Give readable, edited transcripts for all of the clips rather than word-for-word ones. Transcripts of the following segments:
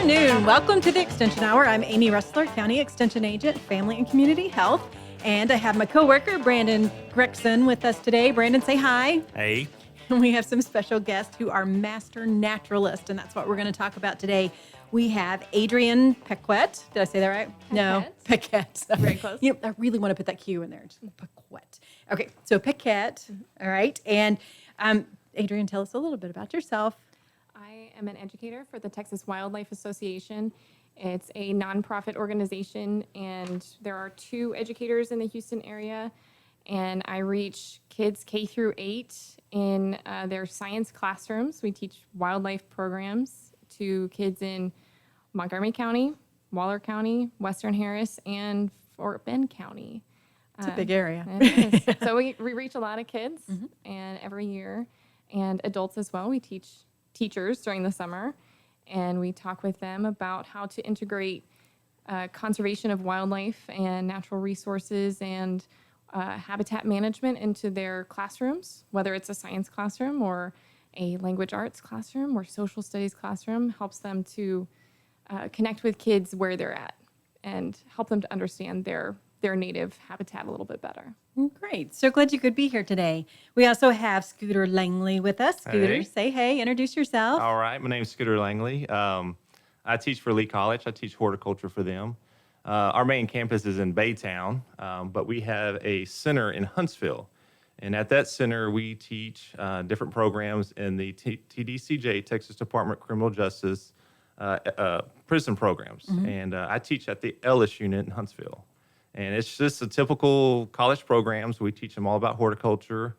afternoon. Welcome to the Extension Hour. I'm Amy Rustler, County Extension Agent, Family and Community Health. And I have my coworker, Brandon Gregson, with us today. Brandon, say hi. Hey. And we have some special guests who are master naturalists, and that's what we're going to talk about today. We have Adrienne Paquette. Did I say that right? Paquette. No, Paquette. Very close. You know, I really want to put that Q in there. Just Paquette. Okay, so Paquette. All right. And Adrienne, tell us a little bit about yourself. I am an educator for the Texas Wildlife Association. It's a nonprofit organization, and there are 2 educators in the Houston area. And I reach kids K through 8 in their science classrooms. We teach wildlife programs to kids in Montgomery County, Waller County, Western Harris, and Fort Bend County. It's a big area. It is. So we reach a lot of kids and every year, and adults as well. We teach teachers during the summer, and we talk with them about how to integrate conservation of wildlife and natural resources and habitat management into their classrooms, whether it's a science classroom or a language arts classroom or social studies classroom. Helps them to connect with kids where they're at and help them to understand their native habitat a little bit better. Great. So glad you could be here today. We also have Scooter Langley with us. Scooter, Hey. say hey, introduce yourself. All right. My name's Scooter Langley. I teach for Lee College. I teach horticulture for them. Our main campus is in Baytown, but we have a center in Huntsville. And at that center, we teach different programs in the TDCJ, Texas Department of Criminal Justice, prison programs. And I teach at the Ellis unit in Huntsville. And it's just a typical college programs. We teach them all about horticulture.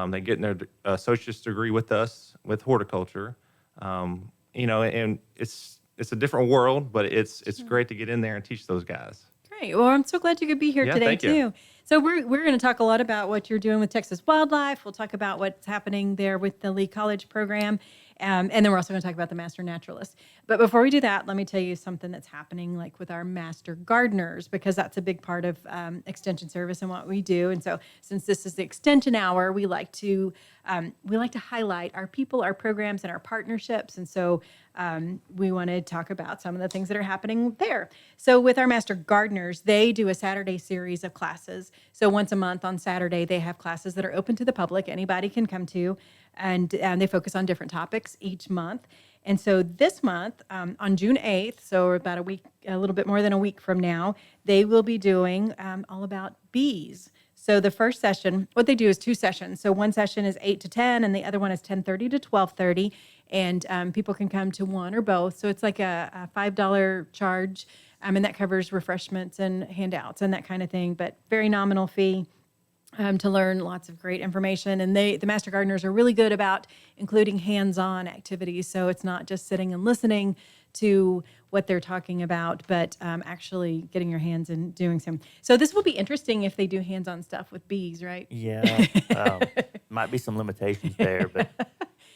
They get their associate's degree with us with horticulture. And it's a different world, but it's great to get in there and teach those guys. Great. Well, I'm so glad you could be here Yeah, today, thank too. you. So we're going to talk a lot about what you're doing with Texas Wildlife. We'll talk about what's happening there with the Lee College program. And then we're also going to talk about the Master Naturalist. But before we do that, let me tell you something that's happening like with our Master Gardeners, because that's a big part of Extension service and what we do. And so since this is the Extension Hour, we like to highlight our people, our programs, and our partnerships. And so we want to talk about some of the things that are happening there. So with our Master Gardeners, they do a Saturday series of classes. So once a month on Saturday, they have classes that are open to the public. Anybody can come to. And they focus on different topics each month. And so this month, on June 8th, so about a little bit more than a week from now, they will be doing all about bees. So the first session, what they do is 2 sessions. So one session is 8 to 10, and the other one is 10:30 to 12:30. And people can come to one or both. So it's like a $5 charge, and that covers refreshments and handouts and that kind of thing, but very nominal fee. To learn lots of great information. And the Master Gardeners are really good about including hands-on activities. So it's not just sitting and listening to what they're talking about, but actually getting your hands in doing some. So this will be interesting if they do hands-on stuff with bees, right? Yeah, might be some limitations there, but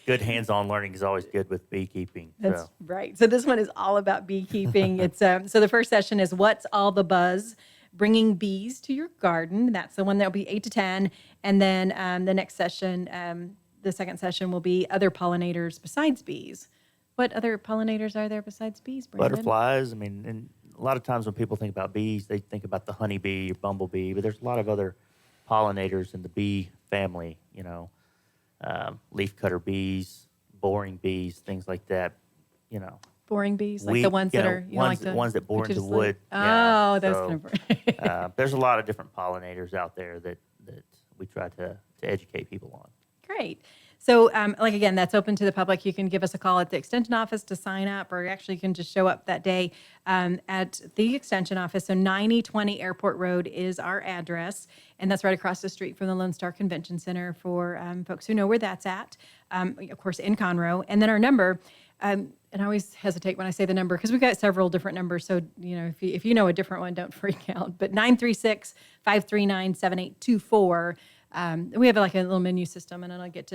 good hands-on learning is always good with beekeeping. That's right. So this one is all about beekeeping. It's so the first session is What's All the Buzz? Bringing bees to your garden. That's the one that will be 8 to 10. And then the next session, the second session will be other pollinators besides bees. What other pollinators are there besides bees, Brandon? Butterflies. I mean, and a lot of times when people think about bees, they think about the honeybee or bumblebee, but there's a lot of other pollinators in the bee family, leafcutter bees, boring bees, things like that, Boring bees, like the ones that are ones that bore into wood. Oh, those kind of. There's a lot of different pollinators out there that we try to educate people on. Great. So, again, that's open to the public. You can give us a call at the Extension office to sign up, or actually you can just show up that day at the Extension office. So 9020 Airport Road is our address, and that's right across the street from the Lone Star Convention Center for folks who know where that's at, of course, in Conroe. And then our number, and I always hesitate when I say the number because we've got several different numbers. So, if you know a different one, don't freak out. But 936-539-7824. We have like a little menu system, and it'll get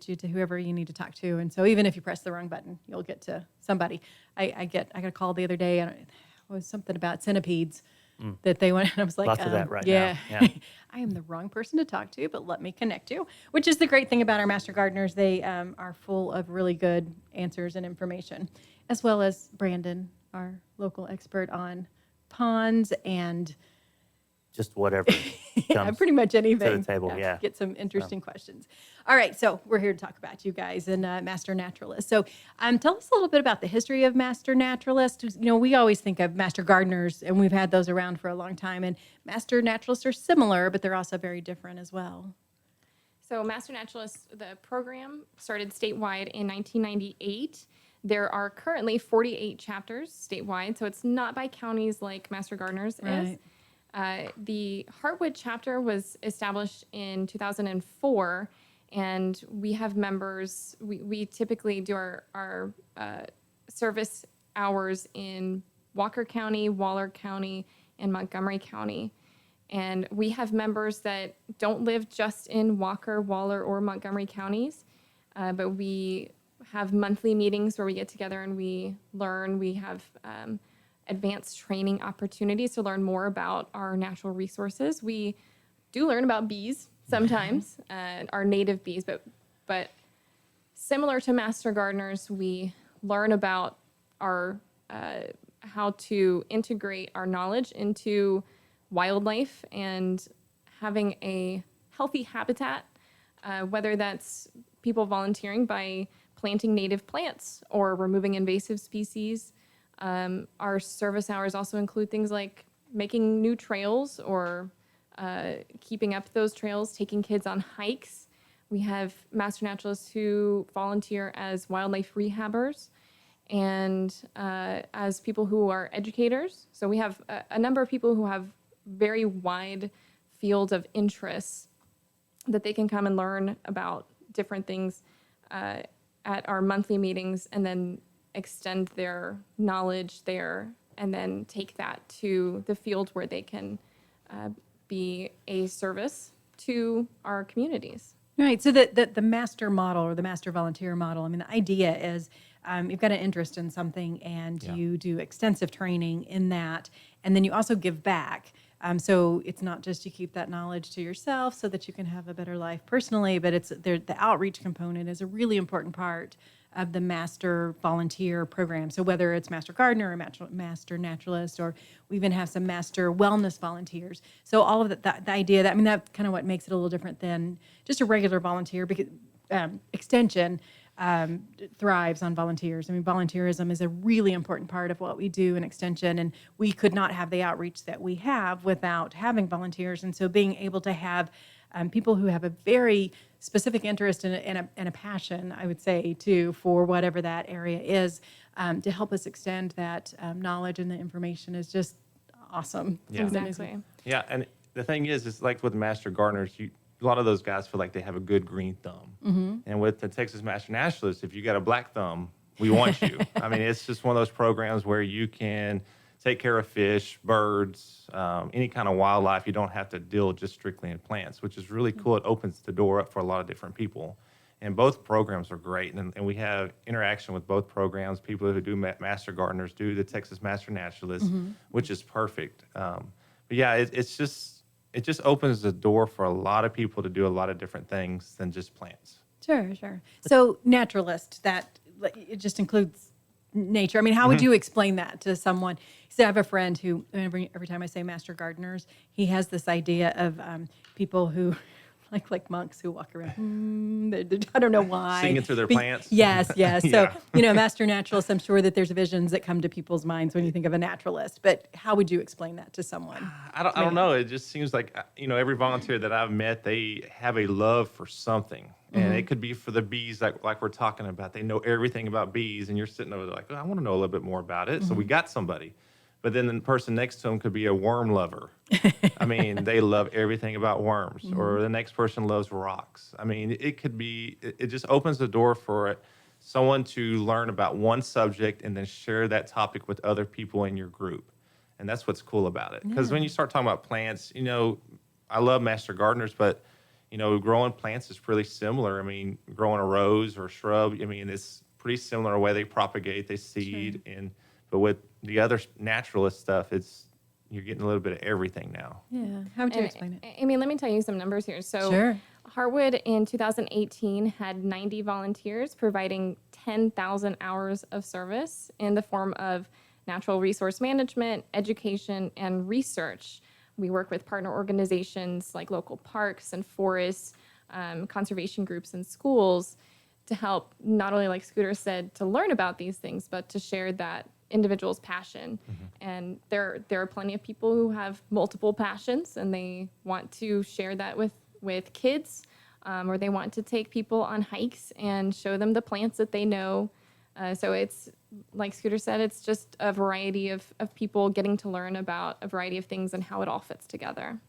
you to whoever you need to talk to. And so even if you press the wrong button, you'll get to somebody. I got a call the other day. It was something about centipedes that they went. And I was like, lots of that right yeah. now. Yeah. I am the wrong person to talk to, but let me connect you. Which is the great thing about our Master Gardeners. They are full of really good answers and information. as well as Brandon, our local expert on ponds and Just whatever comes pretty much anything. to the table. Yeah. Get some interesting questions. All right, so we're here to talk about you guys and Master Naturalists. So tell us a little bit about the history of Master Naturalists. You know, we always think of Master Gardeners, and we've had those around for a long time. And Master Naturalists are similar, but they're also very different as well. So Master Naturalists, the program started statewide in 1998. There are currently 48 chapters statewide, so it's not by counties like Master Gardeners is. The Heartwood chapter was established in 2004, and we have members. We typically do our service hours in Walker County, Waller County, and Montgomery County. And we have members that don't live just in Walker, Waller, or Montgomery counties, but we have monthly meetings where we get together and we learn. We have advanced training opportunities to learn more about our natural resources. We do learn about bees sometimes, our native bees, but similar to Master Gardeners, we learn about our how to integrate our knowledge into wildlife and having a healthy habitat, whether that's people volunteering by planting native plants or removing invasive species. Our service hours also include things like making new trails or keeping up those trails, taking kids on hikes. We have Master Naturalists who volunteer as wildlife rehabbers and as people who are educators. So we have a number of people who have very wide fields of interests that they can come and learn about different things at our monthly meetings and then extend their knowledge there and then take that to the field where they can be a service to our communities. Right. So the master model or the master volunteer model, I mean, the idea is you've got an interest in something and you do extensive training in that, and then you also give back. So it's not just you keep that knowledge to yourself so that you can have a better life personally, but it's the outreach component is a really important part of the master volunteer program. So whether it's Master Gardener or Master Naturalist, or we even have some master wellness volunteers. So all of the idea that, I mean, that's kind of what makes it a little different than just a regular volunteer, because Extension thrives on volunteers. I mean, volunteerism is a really important part of what we do in Extension, and we could not have the outreach that we have without having volunteers. And so being able to have people who have a very specific interest and a passion, I would say, too, for whatever that area is, to help us extend that knowledge and the information is just awesome. Yeah. Exactly. Yeah, and the thing is like with Master Gardeners, a lot of those guys feel like they have a good green thumb. Mm-hmm. And with the Texas Master Naturalists, if you got a black thumb, we want you. I mean, it's just one of those programs where you can take care of fish, birds, any kind of wildlife. You don't have to deal just strictly in plants, which is really cool. It opens the door up for a lot of different people. And both programs are great. And we have interaction with both programs. People who do Master Gardeners do the Texas Master Naturalists, which is perfect. But yeah, it just opens the door for a lot of people to do a lot of different things than just plants. Sure. So naturalist, that it just includes nature. I mean, how would you explain that to someone? So I have a friend who every time I say Master Gardeners, he has this idea of people who like monks who walk around. I don't know why. Singing through their plants. Yes. Yeah. So, Master Naturalist, I'm sure that there's visions that come to people's minds when you think of a naturalist. But how would you explain that to someone? I don't know. It just seems like, every volunteer that I've met, they have a love for something. And it could be for the bees, like we're talking about. They know everything about bees, and you're sitting over there like, I want to know a little bit more about it. So we got somebody. But then the person next to them could be a worm lover. I mean, they love everything about worms. Or the next person loves rocks. I mean, it could be, it just opens the door for someone to learn about one subject and then share that topic with other people in your group. And that's what's cool about it. Because when you start talking about plants, I love Master Gardeners, but, growing plants is pretty similar. I mean, growing a rose or a shrub, it's pretty similar the way they propagate, they seed. Sure. But with the other naturalist stuff, you're getting a little bit of everything now. Yeah. How would you explain it? I mean, let me tell you some numbers here. So Sure. Hartwood in 2018 had 90 volunteers providing 10,000 hours of service in the form of natural resource management, education, and research. We work with partner organizations like local parks and forests, conservation groups and schools to help not only, like Scooter said, to learn about these things, but to share that individual's passion. And there are plenty of people who have multiple passions and they want to share that with kids, or they want to take people on hikes and show them the plants that they know. So it's, like Scooter said, it's just a variety of people getting to learn about a variety of things and how it all fits together.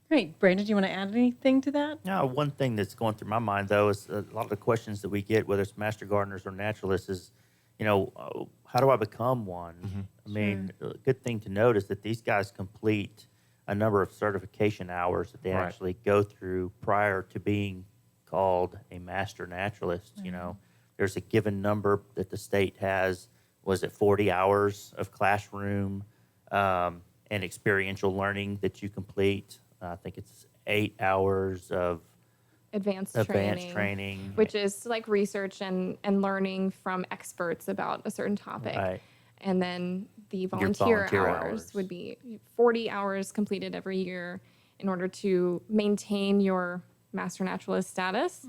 Great. Brandon, do you want to add anything to that? Now, one thing that's going through my mind, though, is a lot of the questions that we get, whether it's master gardeners or naturalists, is, how do I become one? I mean, a good thing to note is that these guys complete a number of certification hours that they actually go through prior to being called a master naturalist. There's a given number that the state has. Was it 40 hours of classroom and experiential learning that you complete? I think it's 8 hours of Advanced training, which is like research and learning from experts about a certain topic. Right. And then the volunteer volunteer hours would be 40 hours completed every year in order to maintain your master naturalist status.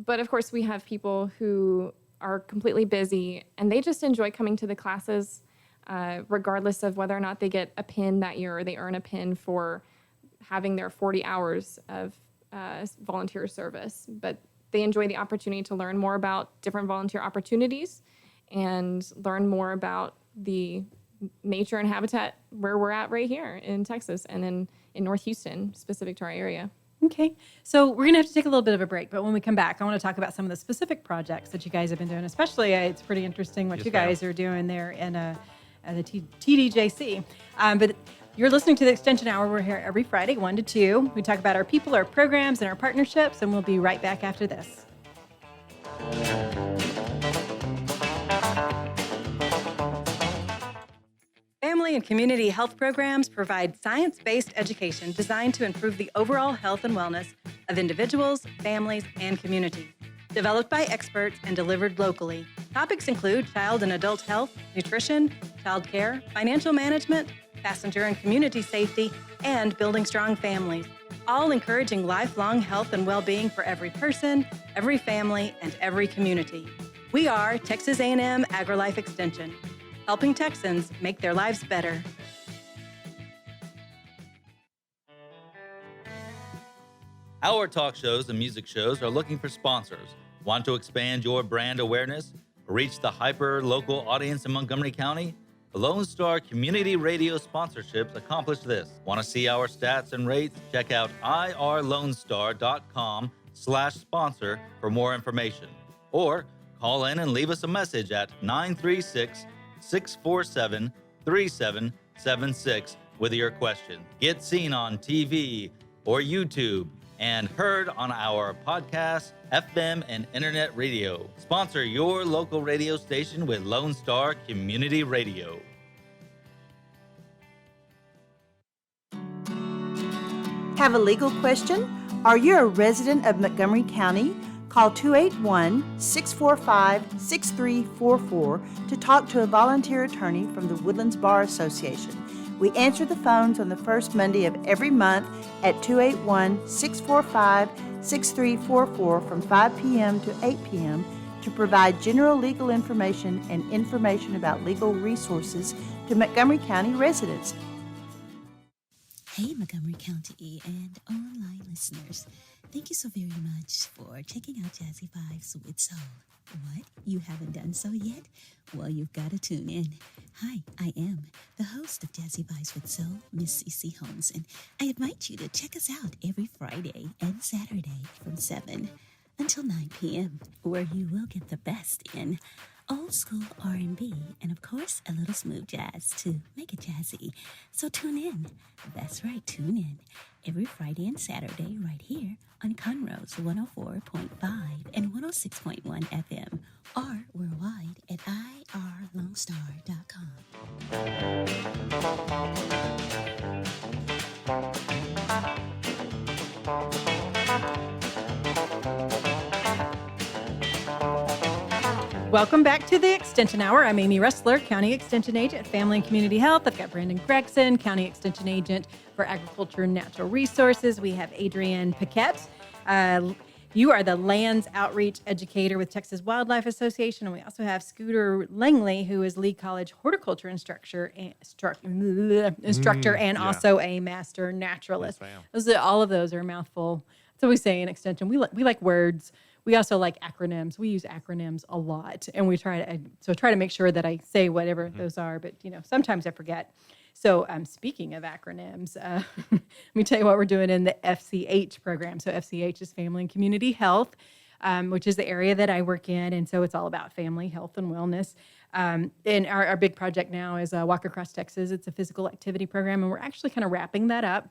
But of course, we have people who are completely busy and they just enjoy coming to the classes, regardless of whether or not they get a pin that year or they earn a pin for having their 40 hours of volunteer service. But they enjoy the opportunity to learn more about different volunteer opportunities and learn more about the nature and habitat where we're at right here in Texas and in North Houston, specific to our area. Okay. So we're going to have to take a little bit of a break, but when we come back, I want to talk about some of the specific projects that you guys have been doing. Especially, it's pretty interesting what you guys are doing there in the TDJC. But you're listening to the Extension Hour. We're here every Friday, 1 to 2. We talk about our people, our programs, and our partnerships, and we'll be right back after this. Family and community health programs provide science-based education designed to improve the overall health and wellness of individuals, families, and communities. Developed by experts and delivered locally. Topics include child and adult health, nutrition, child care, financial management, passenger and community safety, and building strong families, all encouraging lifelong health and well-being for every person, every family, and every community. We are Texas A&M AgriLife Extension, helping Texans make their lives better. Our talk shows and music shows are looking for sponsors. Want to expand your brand awareness? Reach the hyper-local audience in Montgomery County? The Lone Star Community Radio sponsorships accomplish this. Want to see our stats and rates? Check out irlonestar.com/sponsor for more information. Or call in and leave us a message at 936-647-3776 with your question. Get seen on TV or YouTube and heard on our podcast, FM, and internet radio. Sponsor your local radio station with Lone Star Community Radio. Have a legal question? Are you a resident of Montgomery County? Call 281-645-6344 to talk to a volunteer attorney from the Woodlands Bar Association. We answer the phones on the first Monday of every month at 281-645-6344 from 5 p.m. to 8 p.m. to provide general legal information and information about legal resources to Montgomery County residents. Hey, Montgomery County and online listeners. Thank you so very much for checking out Jazzy Vibes with Soul. What? You haven't done so yet? Well, you've got to tune in. Hi, I am the host of Jazzy Vibes with Soul, Miss CeCe Holmes, and I invite you to check us out every Friday and Saturday from 7 until 9 p.m., where you will get the best in old school R&B and, of course, a little smooth jazz to make it jazzy. So tune in. That's right, tune in every Friday and Saturday right here on Conroe's 104.5 and 106.1 FM or worldwide at irlonestar.com. Welcome back to the Extension Hour. I'm Amy Ressler, County Extension Agent at Family and Community Health. I've got Brandon Gregson, County Extension Agent for Agriculture and Natural Resources. We have Adrienne Paquette. You are the Lands Outreach Educator with Texas Wildlife Association. And we also have Scooter Langley, who is Lee College horticulture instructor and yeah. also a master naturalist. Yes, ma'am. All of those are a mouthful. So we say in Extension, we like words. We also like acronyms. We use acronyms a lot, and we try to make sure that I say whatever those are. But sometimes I forget. So speaking of acronyms, let me tell you what we're doing in the FCH program. So FCH is Family and Community Health, which is the area that I work in, and so it's all about family health and wellness. And our big project now is Walk Across Texas. It's a physical activity program, and we're actually kind of wrapping that up.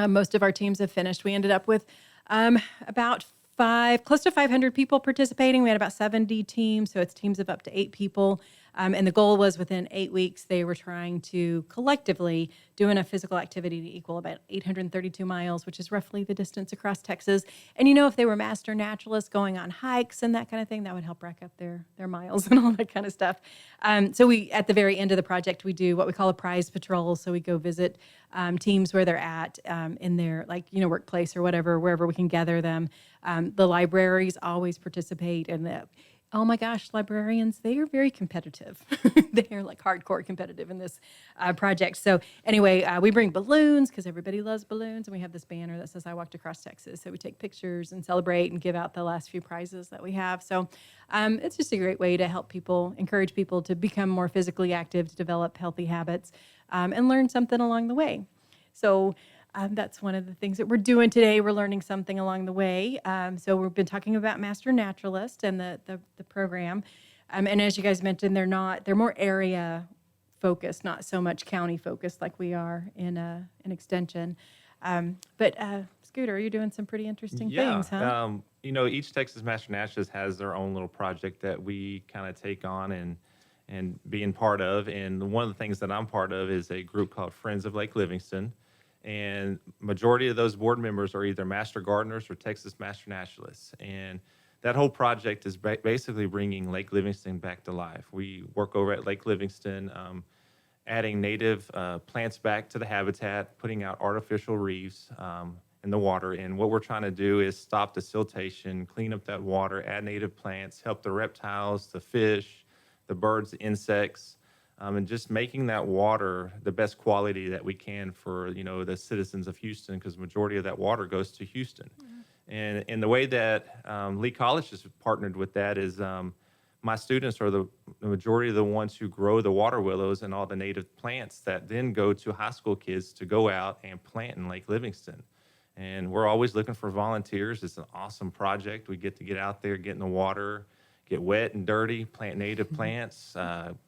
Most of our teams have finished. We ended up with about close to 500 people participating. We had about 70 teams, so it's teams of up to 8 people. And the goal was within 8 weeks, they were trying to collectively do enough physical activity to equal about 832 miles, which is roughly the distance across Texas. And if they were master naturalists going on hikes and that kind of thing, that would help rack up their miles and all that kind of stuff. So we, at the very end of the project, we do what we call a prize patrol. So we go visit teams where they're at in their workplace or whatever, wherever we can gather them. The libraries always participate in that. Oh my gosh, librarians, they are very competitive. They are like hardcore competitive in this project. So anyway, we bring balloons because everybody loves balloons. And we have this banner that says, I walked across Texas. So we take pictures and celebrate and give out the last few prizes that we have. So it's just a great way to help people, encourage people to become more physically active, to develop healthy habits, and learn something along the way. So that's one of the things that we're doing today. We're learning something along the way. So we've been talking about Master Naturalist and the program. And as you guys mentioned, they're more area focused, not so much county focused like we are in Extension. But Scooter, you're doing some pretty interesting things, huh? Each Texas Master Naturalist has their own little project that we kind of take on and being part of. And one of the things that I'm part of is a group called Friends of Lake Livingston. And majority of those board members are either master gardeners or Texas Master Naturalists. And that whole project is basically bringing Lake Livingston back to life. We work over at Lake Livingston, adding native plants back to the habitat, putting out artificial reefs in the water. And what we're trying to do is stop the siltation, clean up that water, add native plants, help the reptiles, the fish, the birds, the insects, and just making that water the best quality that we can for the citizens of Houston, because the majority of that water goes to Houston. Mm-hmm. And the way that Lee College has partnered with that is my students are the majority of the ones who grow the water willows and all the native plants that then go to high school kids to go out and plant in Lake Livingston. And we're always looking for volunteers. It's an awesome project. We get to get out there, get in the water, get wet and dirty, plant native plants,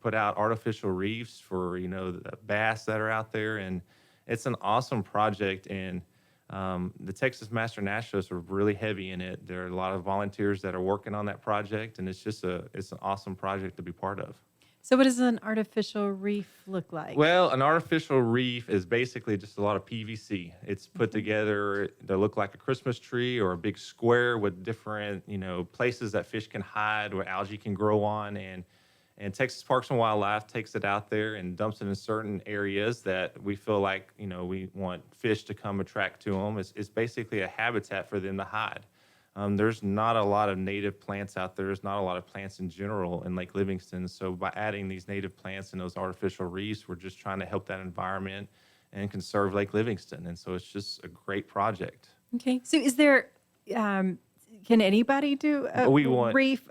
put out artificial reefs for, the bass that are out there. And it's an awesome project. And the Texas Master Naturalists are really heavy in it. There are a lot of volunteers that are working on that project. And it's an awesome project to be part of. So what does an artificial reef look like? Well, an artificial reef is basically just a lot of PVC. It's put together to look like a Christmas tree or a big square with different, places that fish can hide, where algae can grow on. And Texas Parks and Wildlife takes it out there and dumps it in certain areas that we feel like, we want fish to come attract to them. It's basically a habitat for them to hide. There's not a lot of native plants out there. There's not a lot of plants in general in Lake Livingston. So by adding these native plants and those artificial reefs, we're just trying to help that environment and conserve Lake Livingston. And so it's just a great project. Okay. So is there, can anybody do a reef?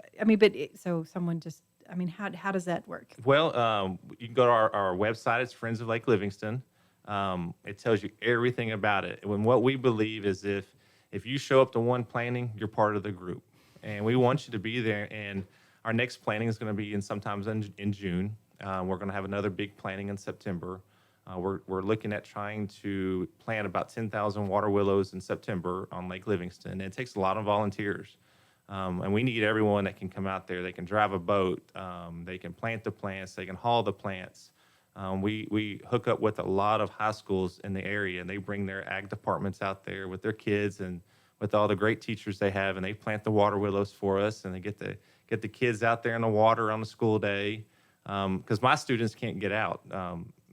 So someone just, how does that work? Well, you can go to our website. It's Friends of Lake Livingston. It tells you everything about it. And what we believe is if you show up to one planting, you're part of the group. And we want you to be there. And our next planting is going to be sometimes in June. We're going to have another big planting in September. We're looking at trying to plant about 10,000 water willows in September on Lake Livingston. And it takes a lot of volunteers. And we need everyone that can come out there. They can drive a boat. They can plant the plants. They can haul the plants. We hook up with a lot of high schools in the area, and they bring their ag departments out there with their kids and with all the great teachers they have, and they plant the water willows for us, and they get the get the kids out there in the water on a school day, because my students can't get out.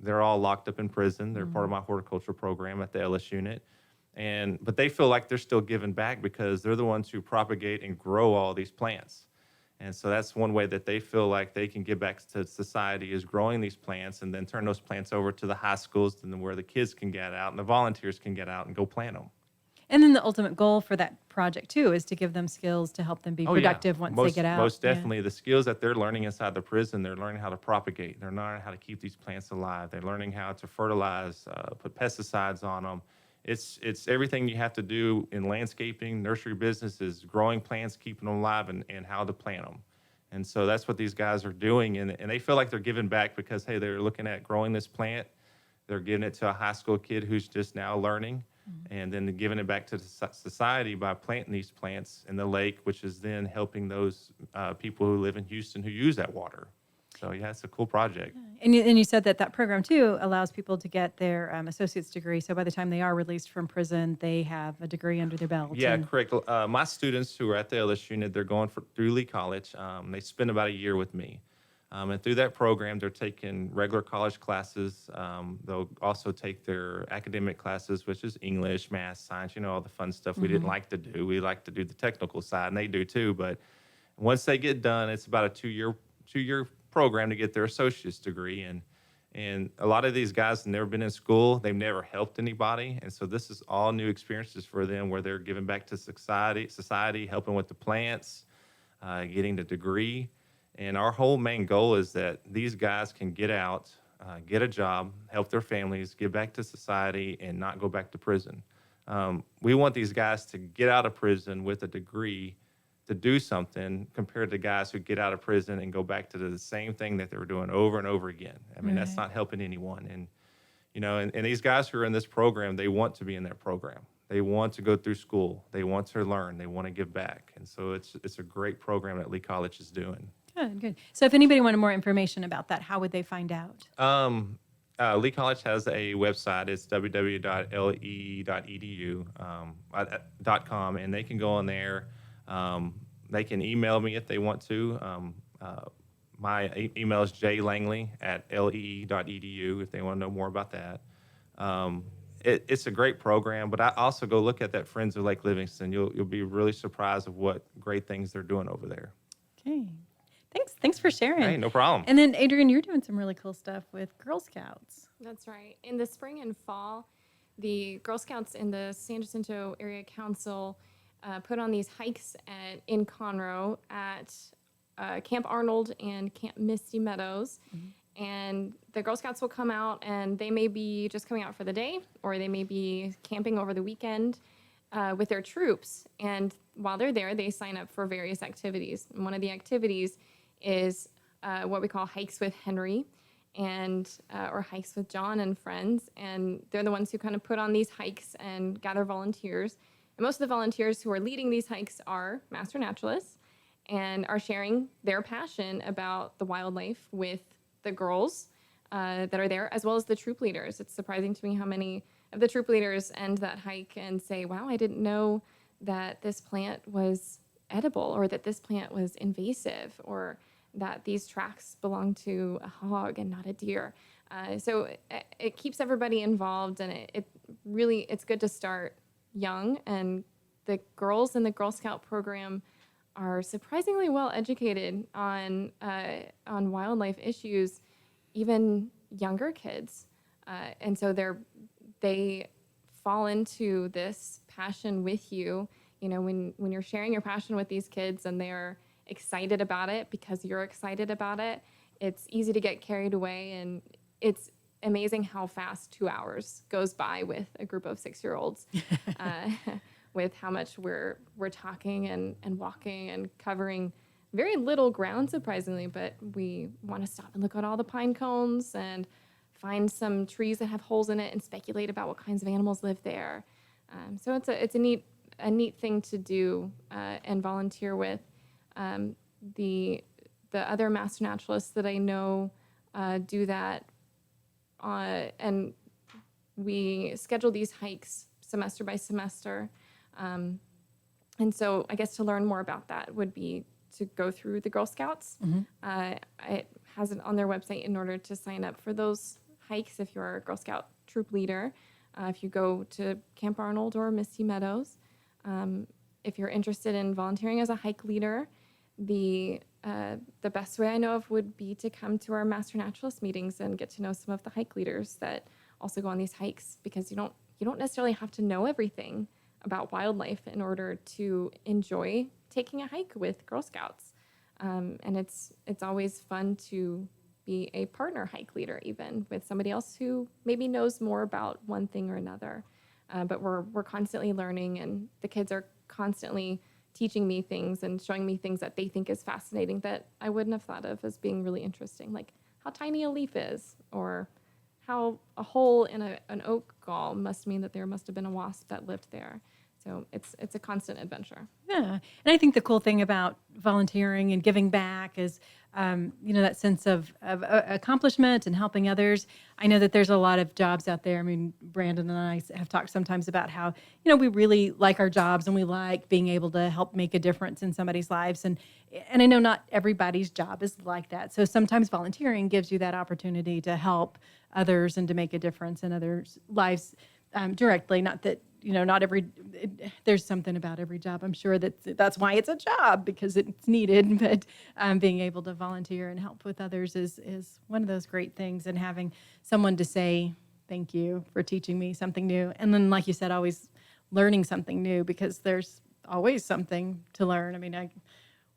They're all locked up in prison. They're part of my horticulture program at the LS unit. But they feel like they're still giving back because they're the ones who propagate and grow all these plants. And so that's one way that they feel like they can give back to society, is growing these plants and then turn those plants over to the high schools, and then where the kids can get out and the volunteers can get out and go plant them. And then the ultimate goal for that project too is to give them skills to help them be productive once they get out. Most Yeah. definitely. The skills that they're learning inside the prison, they're learning how to propagate. They're learning how to keep these plants alive. They're learning how to fertilize, put pesticides on them. It's everything you have to do in landscaping, nursery business, is growing plants, keeping them alive, and how to plant them. And so that's what these guys are doing. And they feel like they're giving back because, hey, they're looking at growing this plant. They're giving it to a high school kid who's just now learning, and then giving it back to the society by planting these plants in the lake, which is then helping those people who live in Houston who use that water. So, yeah, it's a cool project. And you said that program too allows people to get their associate's degree. So by the time they are released from prison, they have a degree under their belt. Yeah, and- correct. My students who are at the LS unit, they're going through Lee College. They spend about a year with me. And through that program, they're taking regular college classes. They'll also take their academic classes, which is English, math, science, all the fun stuff we didn't like to do. We like to do the technical side, and they do too. But once they get done, it's about a two-year program to get their associate's degree. And a lot of these guys have never been in school. They've never helped anybody. And so this is all new experiences for them, where they're giving back to society, helping with the plants, getting the degree. And our whole main goal is that these guys can get out, get a job, help their families, give back to society, and not go back to prison. We want these guys to get out of prison with a degree to do something, compared to guys who get out of prison and go back to the same thing that they were doing over and over again. I mean, that's not helping anyone. And, and these guys who are in this program, they want to be in that program. They want to go through school. They want to learn. They want to give back. And so it's a great program that Lee College is doing. Good. So if anybody wanted more information about that, how would they find out? Lee College has a website. It's www.le.edu.com, and they can go on there. They can email me if they want to. My email is jlangley@lee.edu if they want to know more about that. It's a great program, but I also go look at that Friends of Lake Livingston. You'll be really surprised of what great things they're doing over there. Okay. Thanks for sharing. Hey, no problem. And then, Adrian, you're doing some really cool stuff with Girl Scouts. That's right. In the spring and fall, the Girl Scouts in the San Jacinto Area Council put on these hikes in Conroe at Camp Arnold and Camp Misty Meadows. And the Girl Scouts will come out, and they may be just coming out for the day, or they may be camping over the weekend with their troops. And while they're there, they sign up for various activities. And one of the activities is what we call Hikes with Henry, or Hikes with John and Friends. And they're the ones who kind of put on these hikes and gather volunteers. And most of the volunteers who are leading these hikes are master naturalists and are sharing their passion about the wildlife with the girls that are there, as well as the troop leaders. It's surprising to me how many of the troop leaders end that hike and say, wow, I didn't know that this plant was edible, or that this plant was invasive, or that these tracks belong to a hog and not a deer. So it keeps everybody involved, and it's good to start young. And the girls in the Girl Scout program are surprisingly well educated on wildlife issues, even younger kids. And so they fall into this passion with you. When you're sharing your passion with these kids and they're excited about it because you're excited about it, it's easy to get carried away. And it's amazing how fast 2 hours goes by with a group of 6-year-olds, with how much we're talking and walking and covering very little ground, surprisingly, but we want to stop and look at all the pine cones and find some trees that have holes in it and speculate about what kinds of animals live there. So it's a neat thing to do and volunteer with. The other master naturalists that I know do that, and we schedule these hikes semester by semester. And so I guess to learn more about that would be to go through the Girl Scouts. It has it on their website in order to sign up for those hikes if you're a Girl Scout troop leader. If you go to Camp Arnold or Misty Meadows, if you're interested in volunteering as a hike leader, the best way I know of would be to come to our Master Naturalist meetings and get to know some of the hike leaders that also go on these hikes, because you don't necessarily have to know everything about wildlife in order to enjoy taking a hike with Girl Scouts. And it's always fun to be a partner hike leader, even with somebody else who maybe knows more about one thing or another. But we're constantly learning, and the kids are constantly teaching me things and showing me things that they think is fascinating that I wouldn't have thought of as being really interesting, like how tiny a leaf is, or how a hole in an oak gall must mean that there must have been a wasp that lived there. So it's a constant adventure. Yeah. And I think the cool thing about volunteering and giving back is, that sense of accomplishment and helping others. I know that there's a lot of jobs out there. I mean, Brandon and I have talked sometimes about how, we really like our jobs and we like being able to help make a difference in somebody's lives. And I know not everybody's job is like that. So sometimes volunteering gives you that opportunity to help others and to make a difference in others' lives directly. Not that, there's something about every job. I'm sure that's why it's a job, because it's needed. But being able to volunteer and help with others is one of those great things. And having someone to say, thank you for teaching me something new. And then, like you said, always learning something new, because there's always something to learn. I mean,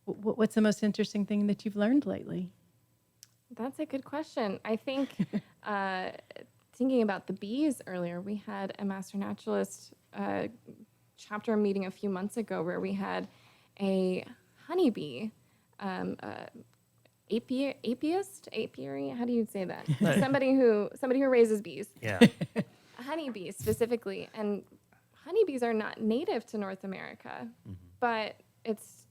what's the most interesting thing that you've learned lately? That's a good question. I think thinking about the bees earlier, we had a Master Naturalist chapter meeting a few months ago where we had a honeybee, apiary, how do you say that? somebody who raises bees. Yeah. A honeybee specifically. And honeybees are not native to North America, but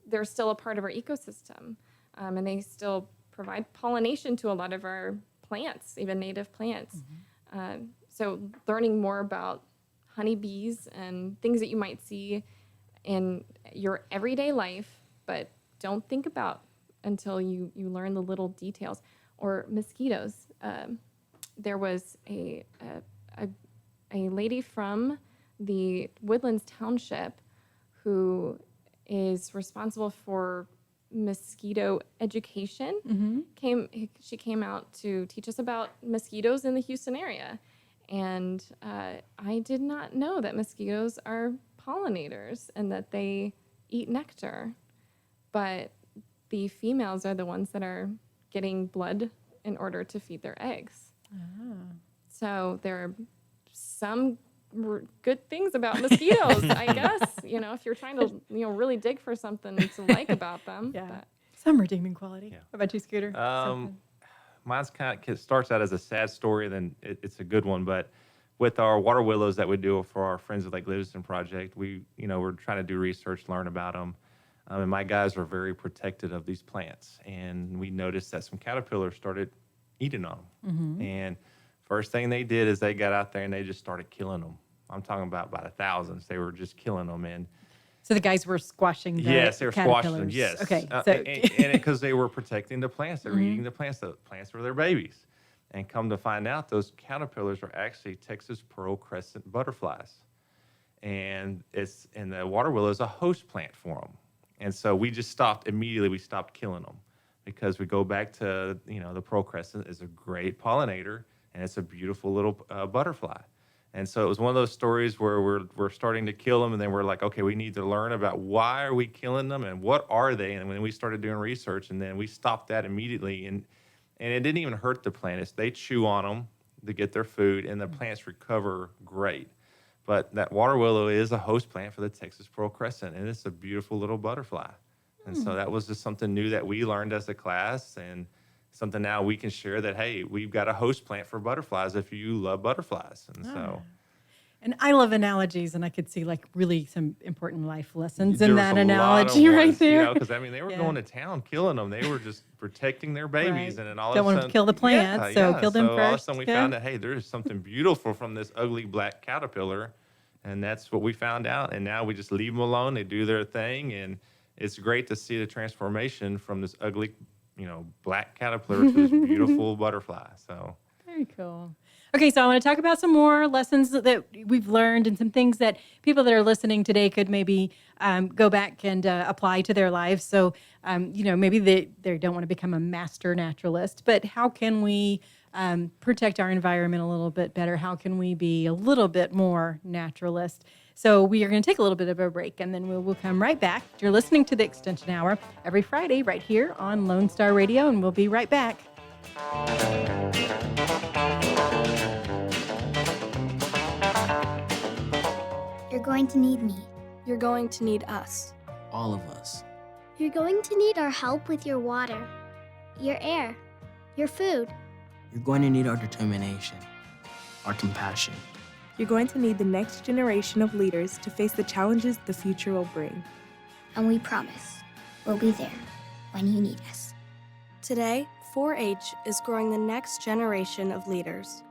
they're still a part of our ecosystem. And they still provide pollination to a lot of our plants, even native plants. So learning more about honeybees and things that you might see in your everyday life, but don't think about until you learn the little details. Or mosquitoes. There was a lady from the Woodlands Township who is responsible for mosquito education. She came out to teach us about mosquitoes in the Houston area. And I did not know that mosquitoes are pollinators and that they eat nectar. But the females are the ones that are getting blood in order to feed their eggs. So there are some good things about mosquitoes, I guess, if you're trying to, really dig for something to like about them. Yeah. But Some redeeming quality. Yeah. How about you, Scooter? Something? Mine's starts out as a sad story, then it's a good one. But with our water willows that we do for our Friends of Lake Livingston project, we're trying to do research, learn about them. And my guys are very protective of these plants. And we noticed that some caterpillars started eating on them. And first thing they did is they got out there and they just started killing them. I'm talking about by the thousands. They were just killing them. And So the guys were squashing the yes, they were squashing them. caterpillars. Yes. Okay. And because they were protecting the plants, they were eating the plants. The plants were their babies. And come to find out, those caterpillars are actually Texas pearl crescent butterflies, and the water willow is a host plant for them. And so we just stopped immediately. We stopped killing them because we go back to the pearl crescent is a great pollinator and it's a beautiful little butterfly. And so it was one of those stories where we're starting to kill them, and then we're like, okay, we need to learn about why are we killing them and what are they. And when we started doing research, and then we stopped that immediately, and it didn't even hurt the plants. They chew on them to get their food, and the plants recover great. But that water willow is a host plant for the Texas pearl crescent, and it's a beautiful little butterfly. And so that was just something new that we learned as a class, and something now we can share that, hey, we've got a host plant for butterflies if you love butterflies. And so And I love analogies, and I could see like really some important life lessons there in was that a lot of analogy right ones, there. because they were going to town killing them. They were just protecting their babies, Right. and then all Don't of a want sudden, to kill the plants, so kill them so all of a first. sudden we Yeah. found out, hey, there is something beautiful from this ugly black caterpillar, and that's what we found out. And now we just leave them alone. They do their thing, and it's great to see the transformation from this ugly, black caterpillar to this beautiful butterfly. So Very cool. Okay, so I want to talk about some more lessons that we've learned and some things that people that are listening today could maybe go back and apply to their lives. So, maybe they don't want to become a master naturalist, but how can we protect our environment a little bit better? How can we be a little bit more naturalist? So we are going to take a little bit of a break, and then we'll come right back. You're listening to the Extension Hour every Friday right here on Lone Star Radio, and we'll be right back. You're going to need me. You're going to need us. All of us. You're going to need our help with your water, your air, your food. You're going to need our determination, our compassion. You're going to need the next generation of leaders to face the challenges the future will bring. And we promise we'll be there when you need us. Today, 4-H is growing the next generation of leaders.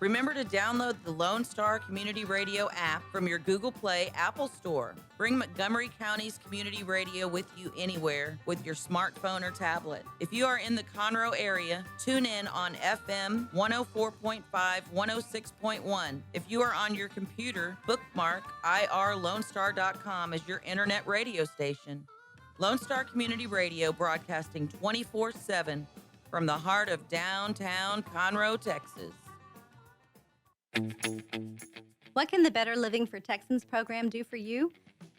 Remember to download the Lone Star Community Radio app from your Google Play Apple Store. Bring Montgomery County's community radio with you anywhere with your smartphone or tablet. If you are in the Conroe area, tune in on FM 104.5, 106.1. If you are on your computer, bookmark irlonestar.com as your internet radio station. Lone Star Community Radio broadcasting 24/7 from the heart of downtown Conroe, Texas. What can the Better Living for Texans program do for you?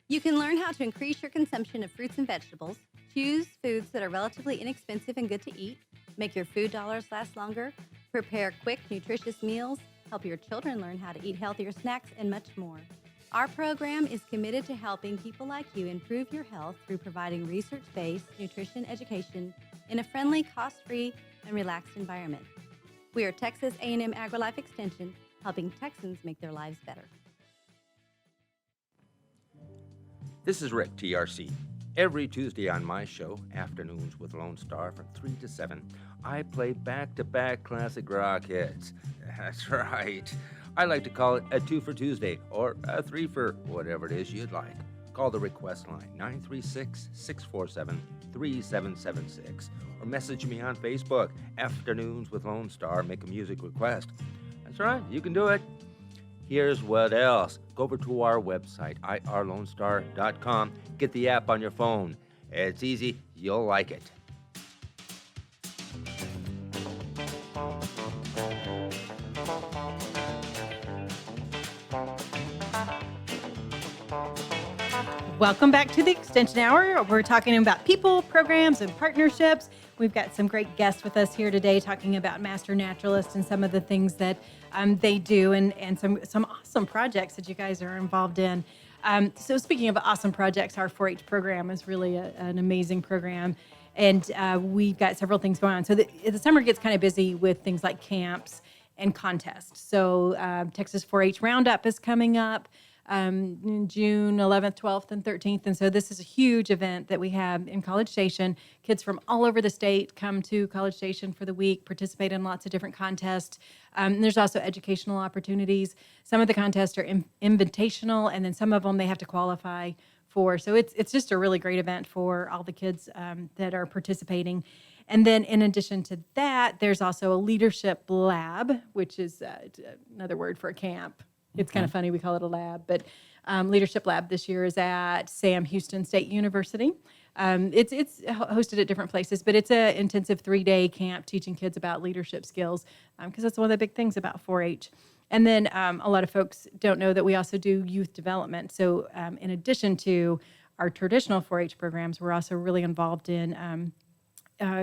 You can learn how to increase your consumption of fruits and vegetables, choose foods that are relatively inexpensive and good to eat, make your food dollars last longer, prepare quick, nutritious meals, help your children learn how to eat healthier snacks, and much more. Our program is committed to helping people like you improve your health through providing research-based nutrition education in a friendly, cost-free, and relaxed environment. We are Texas A&M AgriLife Extension, helping Texans make their lives better. This is Rick, TRC. Every Tuesday on my show, Afternoons with Lone Star from 3 to 7, I play back-to-back classic rock hits. That's right. I like to call it a 2 for Tuesday or a 3 for whatever it is you'd like. Call the request line 936-647-3776 or message me on Facebook, Afternoons with Lone Star, make a music request. That's right, you can do it. Here's what else. Go over to our website, irlonestar.com. Get the app on your phone. It's easy. You'll like it. Welcome back to the Extension Hour. We're talking about people, programs, and partnerships. We've got some great guests with us here today talking about Master Naturalists and some of the things that they do and some awesome projects that you guys are involved in. So speaking of awesome projects, our 4-H program is really an amazing program. And we've got several things going on. So the summer gets kind of busy with things like camps and contests. So Texas 4-H Roundup is coming up. June 11th, 12th, and 13th. And so this is a huge event that we have in College Station. Kids from all over the state come to College Station for the week, participate in lots of different contests. There's also educational opportunities. Some of the contests are invitational, and then some of them they have to qualify for. So it's just a really great event for all the kids that are participating. And then in addition to that, there's also a leadership lab, which is another word for a camp. It's kind of funny we call it a lab, but Leadership Lab this year is at Sam Houston State University. It's hosted at different places, but it's an intensive 3-day camp teaching kids about leadership skills because that's one of the big things about 4-H. And then a lot of folks don't know that we also do youth development. So in addition to our traditional 4-H programs, we're also really involved in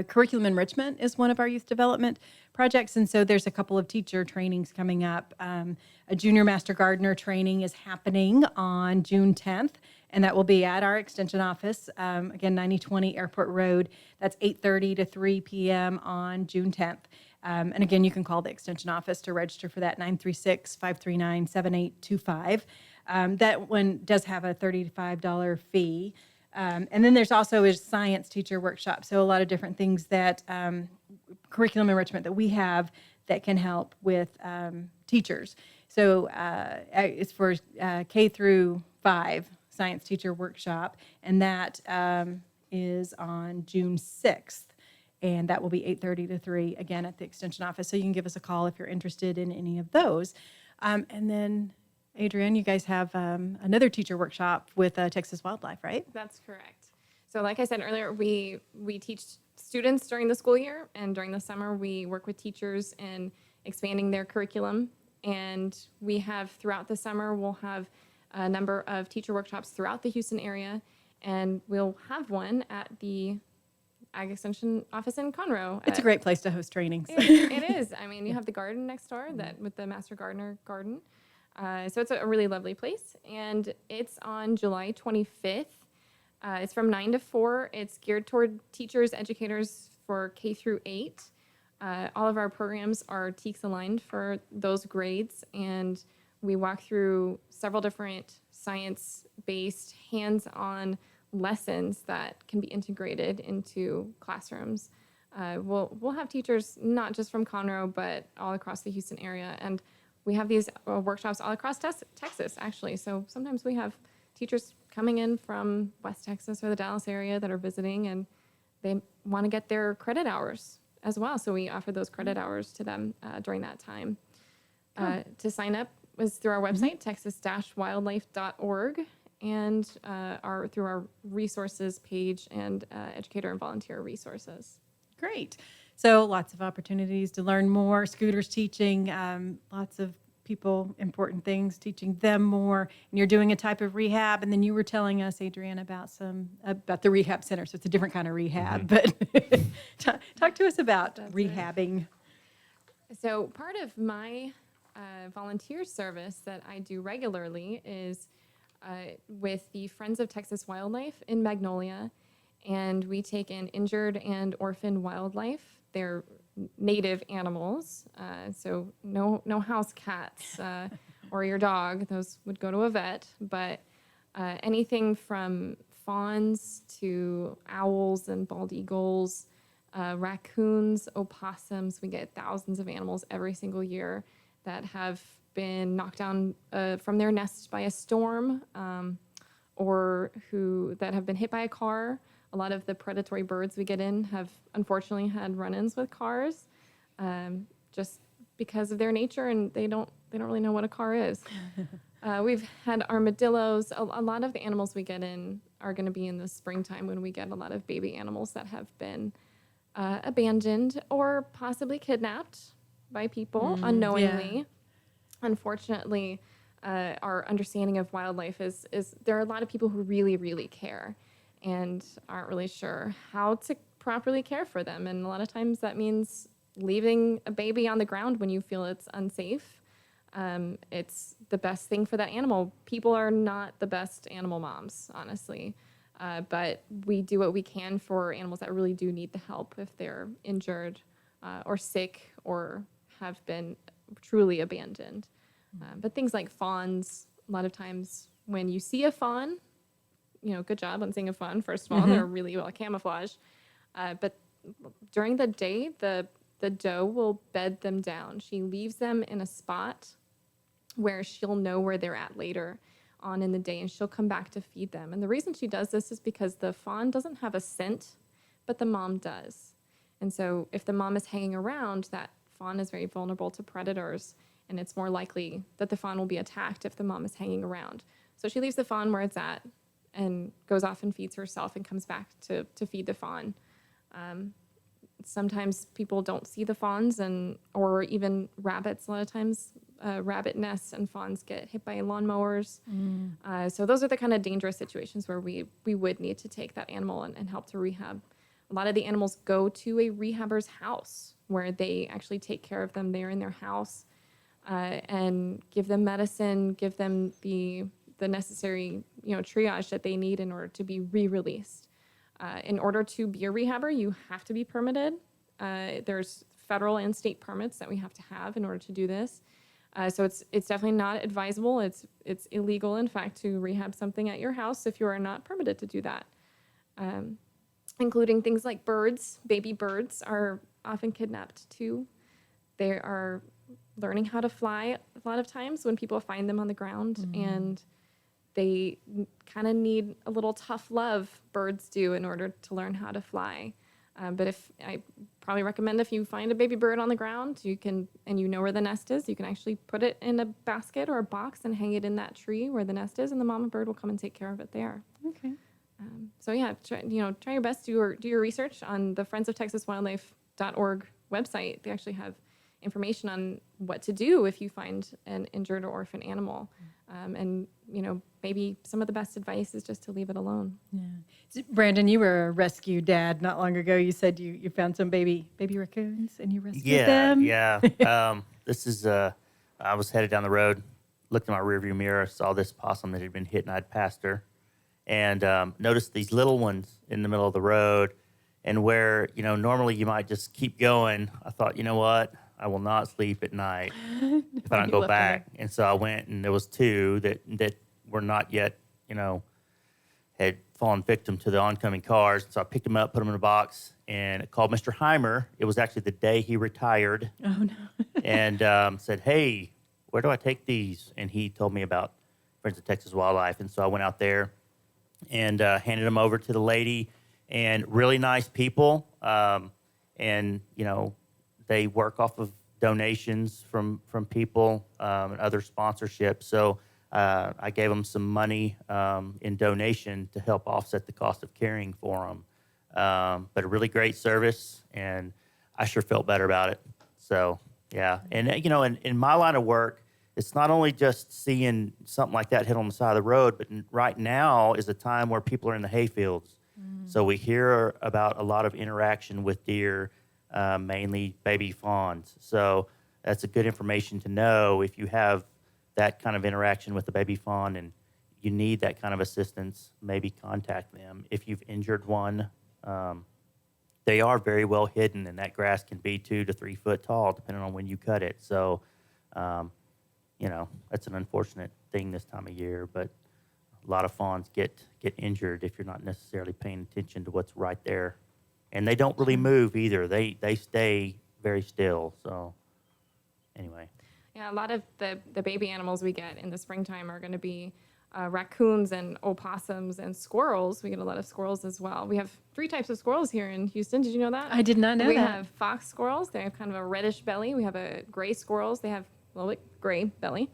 curriculum enrichment is one of our youth development projects. And so there's a couple of teacher trainings coming up. A junior master gardener training is happening on June 10th, and that will be at our extension office, again, 9020 Airport Road. That's 8:30 to 3 p.m. on June 10th. And again, you can call the extension office to register for that, 936-539-7825. That one does have a $35 fee. And then there's also a science teacher workshop. So a lot of different things that curriculum enrichment that we have that can help with teachers. So it's for K through 5 science teacher workshop, and that is on June 6th. And that will be 8:30 to 3, again, at the Extension office. So you can give us a call if you're interested in any of those. And then, Adrienne, you guys have another teacher workshop with Texas Wildlife, right? That's correct. So like I said earlier, we teach students during the school year, and during the summer we work with teachers in expanding their curriculum. And we have, throughout the summer, we'll have a number of teacher workshops throughout the Houston area, and we'll have one at the Ag Extension office in Conroe. It's a great place to host trainings. It is. I mean, you have the garden next door with the Master Gardener garden. So it's a really lovely place. And it's on July 25th. It's from 9 to 4. It's geared toward teachers, educators for K through 8. All of our programs are TEKS aligned for those grades. And we walk through several different science-based, hands-on lessons that can be integrated into classrooms. We'll have teachers not just from Conroe, but all across the Houston area. And we have these workshops all across Texas, actually. So sometimes we have teachers coming in from West Texas or the Dallas area that are visiting, and they want to get their credit hours as well. So we offer those credit hours to them during that time. To sign up is through our website, texas-wildlife.org. And through our resources page and educator and volunteer resources. Great. So lots of opportunities to learn more. Scooter's teaching lots of people important things, teaching them more. And you're doing a type of rehab. And then you were telling us, Adrienne, about the rehab center. So it's a different kind of rehab. But talk to us about rehabbing. So part of my volunteer service that I do regularly is with the Friends of Texas Wildlife in Magnolia, and we take in injured and orphaned wildlife. They're native animals, so no house cats or your dog. Those would go to a vet, but anything from fawns to owls and bald eagles, raccoons, opossums. We get thousands of animals every single year that have been knocked down from their nests by a storm, or that have been hit by a car. A lot of the predatory birds we get in have unfortunately had run-ins with cars, just because of their nature, and they don't really know what a car is. We've had armadillos. A lot of the animals we get in are going to be in the springtime, when we get a lot of baby animals that have been abandoned or possibly kidnapped by people unknowingly. Yeah. Unfortunately, our understanding of wildlife is there are a lot of people who really, really care and aren't really sure how to properly care for them. And a lot of times that means leaving a baby on the ground when you feel it's unsafe. It's the best thing for that animal. People are not the best animal moms, honestly. But we do what we can for animals that really do need the help if they're injured or sick or have been truly abandoned. But things like fawns, a lot of times when you see a fawn, good job on seeing a fawn, first of all. They're really well camouflaged. But during the day, the doe will bed them down. She leaves them in a spot where she'll know where they're at later on in the day, and she'll come back to feed them. And the reason she does this is because the fawn doesn't have a scent, but the mom does. And so if the mom is hanging around, that fawn is very vulnerable to predators, and it's more likely that the fawn will be attacked if the mom is hanging around. So she leaves the fawn where it's at and goes off and feeds herself and comes back to feed the fawn. Sometimes people don't see the fawns, or even rabbits. A lot of times rabbit nests and fawns get hit by lawnmowers. So those are the kind of dangerous situations where we would need to take that animal and help to rehab. A lot of the animals go to a rehabber's house where they actually take care of them there in their house, and give them medicine, give them the necessary triage that they need in order to be re-released. In order to be a rehabber, you have to be permitted. There's federal and state permits that we have to have in order to do this. So it's definitely not advisable. It's illegal, in fact, to rehab something at your house if you are not permitted to do that. Including things like birds. Baby birds are often kidnapped too. They are learning how to fly a lot of times when people find them on the ground, and they kind of need a little tough love, birds do, in order to learn how to fly. But I probably recommend if you find a baby bird on the ground, and you know where the nest is, you can actually put it in a basket or a box and hang it in that tree where the nest is, and the mama bird will come and take care of it there. Okay. So yeah, try your best. Do your research on the friendsoftexaswildlife.org website. They actually have information on what to do if you find an injured or orphan animal. And maybe some of the best advice is just to leave it alone. Yeah. So, Brandon, you were a rescue dad not long ago. You said you found some baby raccoons and you rescued them. Yeah. This is I was headed down the road, looked in my rearview mirror, saw this possum that had been hit, and I'd passed her, and noticed these little ones in the middle of the road. And where normally you might just keep going, I thought, you know what? I will not sleep at night if I don't go back. And so I went, and there was two that were not yet, had fallen victim to the oncoming cars. So I picked them up, put them in a box, and called Mr. Heimer. It was actually the day he retired. Oh, no. And said, hey, where do I take these? And he told me about Friends of Texas Wildlife. And so I went out there and handed them over to the lady, and really nice people. And, they work off of donations from people and other sponsorships. So I gave them some money in donation to help offset the cost of caring for them. But a really great service, and I sure felt better about it. So, yeah. And, in my line of work, it's not only just seeing something like that hit on the side of the road, but right now is a time where people are in the hayfields. So we hear about a lot of interaction with deer, mainly baby fawns. So that's a good information to know if you have that kind of interaction with the baby fawn and you need that kind of assistance, maybe contact them. If you've injured one, they are very well hidden, and that grass can be 2 to 3 foot tall depending on when you cut it. So, that's an unfortunate thing this time of year, but a lot of fawns get injured if you're not necessarily paying attention to what's right there. And they don't really move either. They stay very still. So anyway. Yeah, a lot of the baby animals we get in the springtime are going to be raccoons and opossums and squirrels. We get a lot of squirrels as well. We have 3 types of squirrels here in Houston. Did you know that? I did not know we that. We have fox squirrels. They have kind of a reddish belly. We have a gray squirrels. They have a little bit gray belly.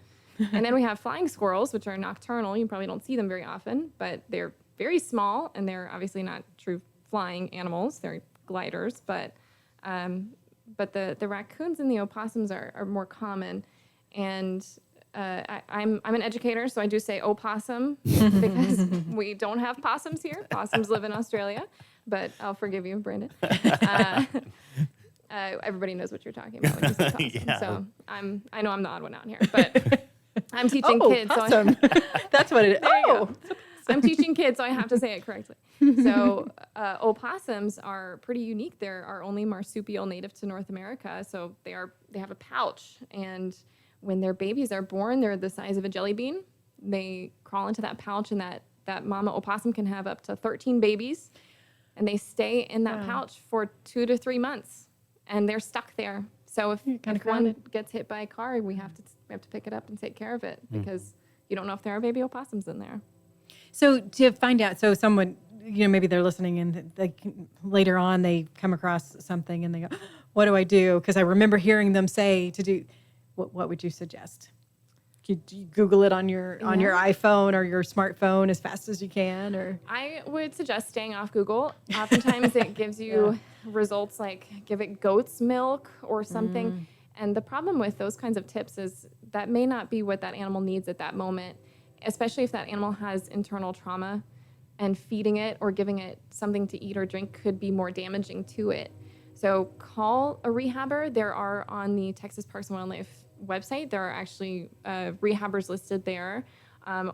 And then we have flying squirrels, which are nocturnal. You probably don't see them very often, but they're very small, and they're obviously not true flying animals. They're gliders, but the raccoons and the opossums are more common. And I'm an educator, so I do say opossum because we don't have possums here. Possums live in Australia, but I'll forgive you, Brandon. Everybody knows what you're talking about when you say possum. Yeah. So I know I'm the odd one out here, but I'm teaching kids. Possum. That's what it is. There you go. I'm teaching kids, so I have to say it correctly. So opossums are pretty unique. They're our only marsupial native to North America. So they have a pouch, and when their babies are born, they're the size of a jelly bean. They crawl into that pouch, and that mama opossum can have up to 13 babies, and they stay in that pouch for 2 to 3 months, and they're stuck there. So if one gets hit by a car, we have to pick it up and take care of it because you don't know if there are baby opossums in there. So to find out, so someone, maybe they're listening and later on they come across something and they go, what do I do? Because I remember hearing them say to do, what would you suggest? Could you Google it on your iPhone or your smartphone as fast as you can? Or I would suggest staying off Google. Oftentimes it gives you results like give it goat's milk or something. And the problem with those kinds of tips is that may not be what that animal needs at that moment, especially if that animal has internal trauma, and feeding it or giving it something to eat or drink could be more damaging to it. So call a rehabber. There are on the Texas Parks and Wildlife website, there are actually rehabbers listed there,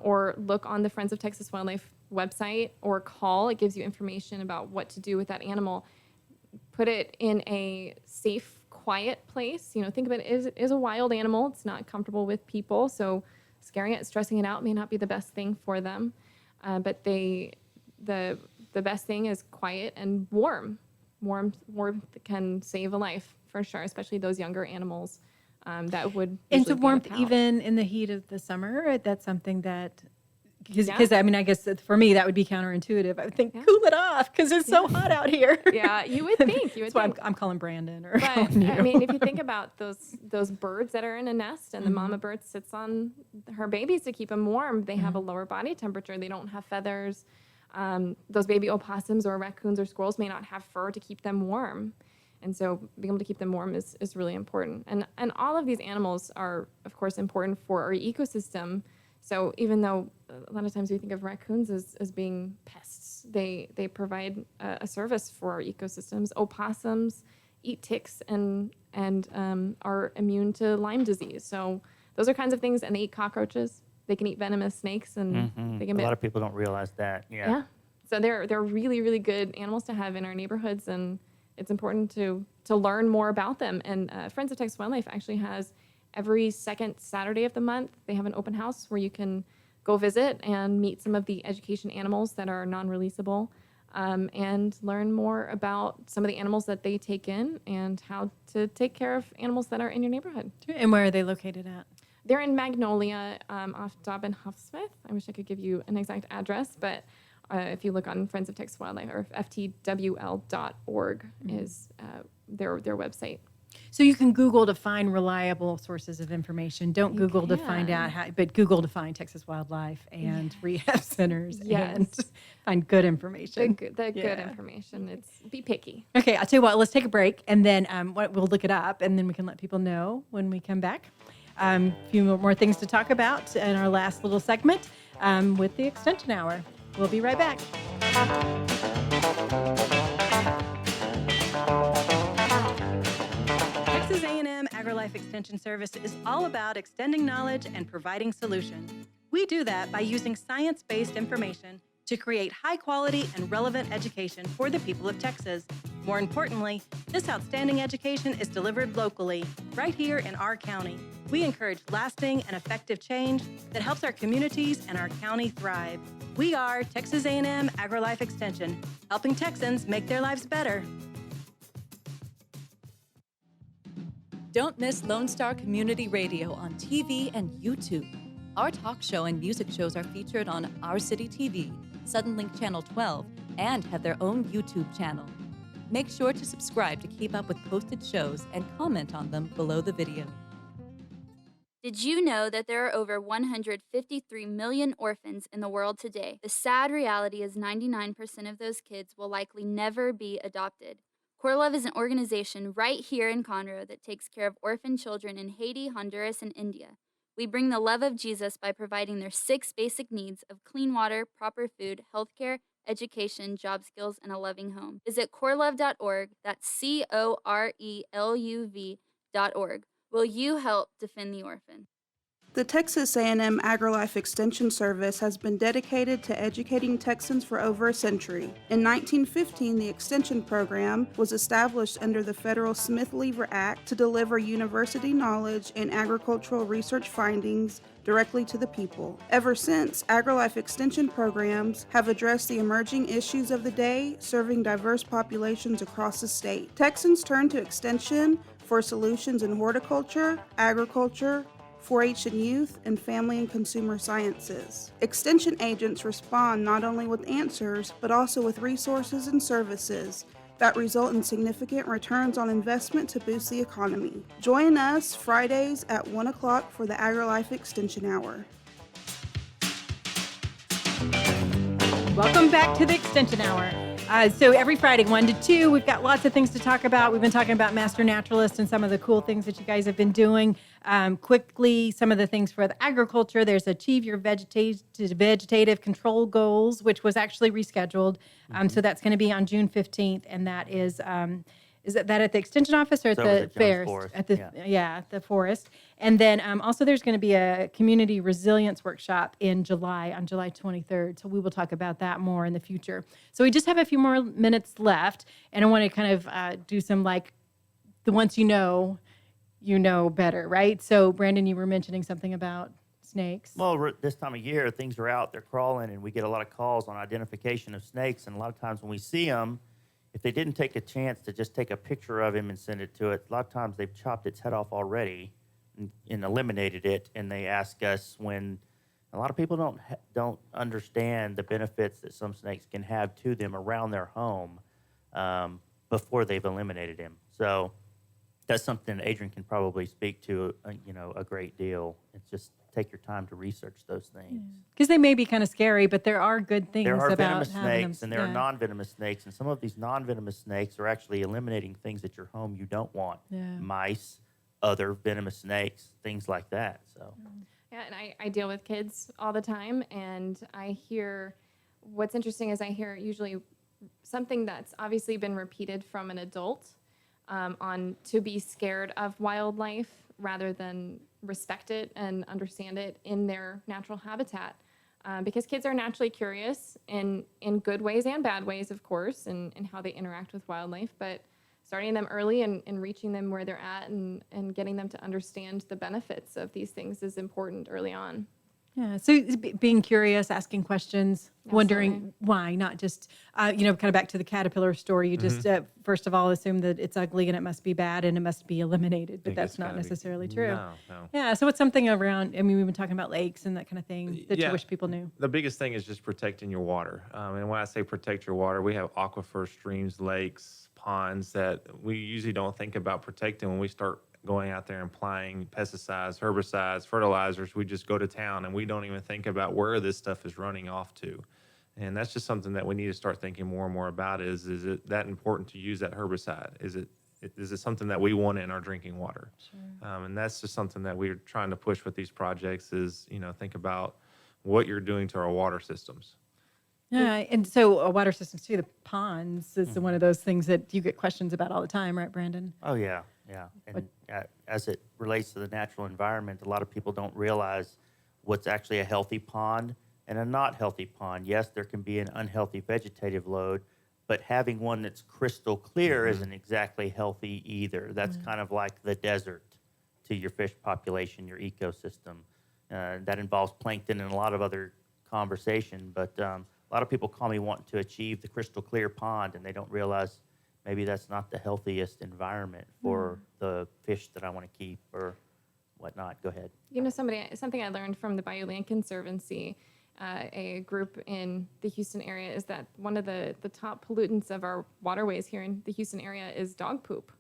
or look on the Friends of Texas Wildlife website or call. It gives you information about what to do with that animal. Put it in a safe, quiet place. Think of it as a wild animal. It's not comfortable with people, so scaring it, stressing it out may not be the best thing for them. But the best thing is quiet and warm. Warm can save a life for sure, especially those younger animals. that would And usually so be warmth, withheld. even in the heat of the summer, that's something that, because Yeah. I mean, I guess for me, that would be counterintuitive. I would think, cool it off, because it's so hot out here. Yeah, you would think. That's why I'm calling Brandon or But calling you. I mean, if you think about those birds that are in a nest and the Mhm. mama bird sits on her babies to keep them warm, they have a lower body temperature. They don't have feathers. Those baby opossums or raccoons or squirrels may not have fur to keep them warm. And so being able to keep them warm is really important. And all of these animals are, of course, important for our ecosystem. So even though a lot of times we think of raccoons as being pests, they provide a service for our ecosystems. Opossums eat ticks and are immune to Lyme disease. So those are kinds of things. And they eat cockroaches. They can eat venomous snakes, and they can A lot of people don't realize that. yeah. So they're really, really good animals to have in our neighborhoods, and it's important to learn more about them. And Friends of Texas Wildlife actually has every second Saturday of the month, they have an open house where you can go visit and meet some of the education animals that are non-releasable, and learn more about some of the animals that they take in and how to take care of animals that are in your neighborhood. And where are they located at? They're in Magnolia, off Dobbin Huffsmith. I wish I could give you an exact address, but if you look on Friends of Texas Wildlife or ftwl.org is their website. So you can Google to find reliable sources of information. Don't You Google to find can. out how, but Google to find Texas Wildlife and rehab centers and Yes. find good information. The good information. It's be picky. Okay, I'll tell you what, let's take a break and then we'll look it up and then we can let people know when we come back. A few more things to talk about in our last little segment with the Extension Hour. We'll be right back. Texas A&M AgriLife Extension Service is all about extending knowledge and providing solutions. We do that by using science-based information to create high-quality and relevant education for the people of Texas. More importantly, this outstanding education is delivered locally, right here in our county. We encourage lasting and effective change that helps our communities and our county thrive. We are Texas A&M AgriLife Extension, helping Texans make their lives better. Don't miss Lone Star Community Radio on TV and YouTube. Our talk show and music shows are featured on Our City TV, Suddenlink Channel 12, and have their own YouTube channel. Make sure to subscribe to keep up with posted shows and comment on them below the video. Did you know that there are over 153 million orphans in the world today? The sad reality is 99% of those kids will likely never be adopted. Core Love is an organization right here in Conroe that takes care of orphan children in Haiti, Honduras, and India. We bring the love of Jesus by providing their 6 basic needs of clean water, proper food, healthcare, education, job skills, and a loving home. Visit corelove.org, that's CORELUV.org. Will you help defend the orphan? The Texas A&M AgriLife Extension Service has been dedicated to educating Texans for over a century. In 1915, the Extension Program was established under the federal Smith-Lever Act to deliver university knowledge and agricultural research findings directly to the people. Ever since, AgriLife Extension programs have addressed the emerging issues of the day, serving diverse populations across the state. Texans turn to Extension for solutions in horticulture, agriculture, 4-H and youth, and family and consumer sciences. Extension agents respond not only with answers, but also with resources and services that result in significant returns on investment to boost the economy. Join us Fridays at 1 o'clock for the AgriLife Extension Hour. Welcome back to the Extension Hour. So every Friday, 1 to 2, we've got lots of things to talk about. We've been talking about Master Naturalists and some of the cool things that you guys have been doing. Quickly, some of the things for the agriculture. There's Achieve Your Vegetative Control Goals, which was actually rescheduled. So that's going to be on June 15th, and that is that at the Extension Office or at the fairs? At the at the forest. And then also there's going to be a community resilience workshop on July 23rd. So we will talk about that more in the future. So we just have a few more minutes left, and I want to kind of do some the ones you know better, right? So Brandon, you were mentioning something about snakes. Well, this time of year, things are out, they're crawling, and we get a lot of calls on identification of snakes. And a lot of times when we see them, if they didn't take a chance to just take a picture of him and send it to it, a lot of times they've chopped its head off already. and eliminated it. And they ask us when a lot of people don't understand the benefits that some snakes can have to them around their home before they've eliminated them. So that's something Adrian can probably speak to, a great deal. It's just take your time to research those things. Because they may be kind of scary, but there are good things There are about venomous having snakes them. and there are non-venomous snakes, and some of these non-venomous snakes are actually eliminating things at your home you don't want. Yeah. Mice, other venomous snakes, things like that. So. Yeah, and I deal with kids all the time, and I hear, what's interesting is I hear usually something that's obviously been repeated from an adult on to be scared of wildlife rather than respect it and understand it in their natural habitat. Because kids are naturally curious in good ways and bad ways, of course, and how they interact with wildlife, but starting them early and reaching them where they're at and getting them to understand the benefits of these things is important early on. Yeah, so being curious, asking questions, wondering Absolutely. why, not just, kind of back to the caterpillar story. You just, first of all, assume that it's ugly and it must be bad and it must be eliminated, but Think that's it's not gotta be- necessarily true. No. Yeah, so it's something around, we've been talking about lakes and that kind of thing that you wish people knew. The biggest thing is just protecting your water. And when I say protect your water, we have aquifers, streams, lakes, ponds that we usually don't think about protecting when we start going out there and applying pesticides, herbicides, fertilizers. We just go to town and we don't even think about where this stuff is running off to. And that's just something that we need to start thinking more and more about is it that important to use that herbicide? Is it something that we want in our drinking water? Sure. And that's just something that we're trying to push with these projects is, think about what you're doing to our water systems. Yeah, and so water systems too, the ponds is one of those things that you get questions about all the time, right, Brandon? Oh, yeah. And as it relates to the natural environment, a lot of people don't realize what's actually a healthy pond and a not healthy pond. Yes, there can be an unhealthy vegetative load, but having one that's crystal clear isn't exactly healthy either. That's kind of like the desert to your fish population, your ecosystem. That involves plankton and a lot of other conversation, but a lot of people call me wanting to achieve the crystal clear pond, and they don't realize maybe that's not the healthiest environment for the fish that I want to keep or whatnot. Go ahead. Something I learned from the Bayou Land Conservancy, a group in the Houston area, is that one of the top pollutants of our waterways here in the Houston area is dog poop.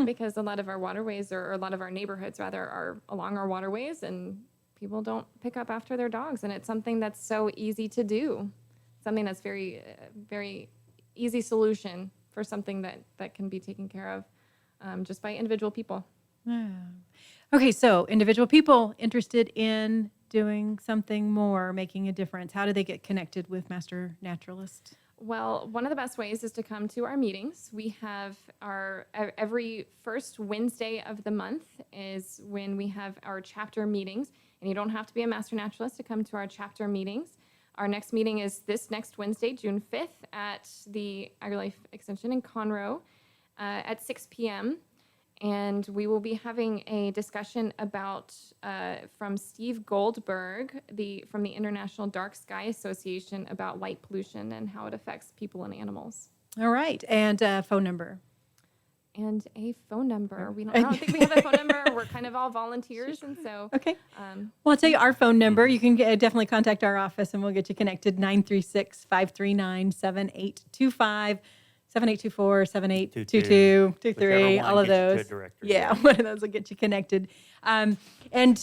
Because a lot of our waterways, or a lot of our neighborhoods rather, are along our waterways, and people don't pick up after their dogs. And it's something that's so easy to do. Something that's very, very easy solution for something that can be taken care of just by individual people. Yeah. Okay, so individual people interested in doing something more, making a difference. How do they get connected with Master Naturalist? Well, one of the best ways is to come to our meetings. We have every first Wednesday of the month is when we have our chapter meetings, and you don't have to be a Master Naturalist to come to our chapter meetings. Our next meeting is this next Wednesday, June 5th, at the AgriLife Extension in Conroe at 6 p.m. And we will be having a discussion about, from Steve Goldberg, from the International Dark Sky Association, about light pollution and how it affects people and animals. All right, and phone number. And a phone number. I don't think we have a phone number. We're kind of all volunteers, and so. Okay. Well, I'll tell you our phone number. You can definitely contact our office, and we'll get you connected. 936-539-7825. 7824, 7822, 23, all of those. Yeah, one of those will get you connected. And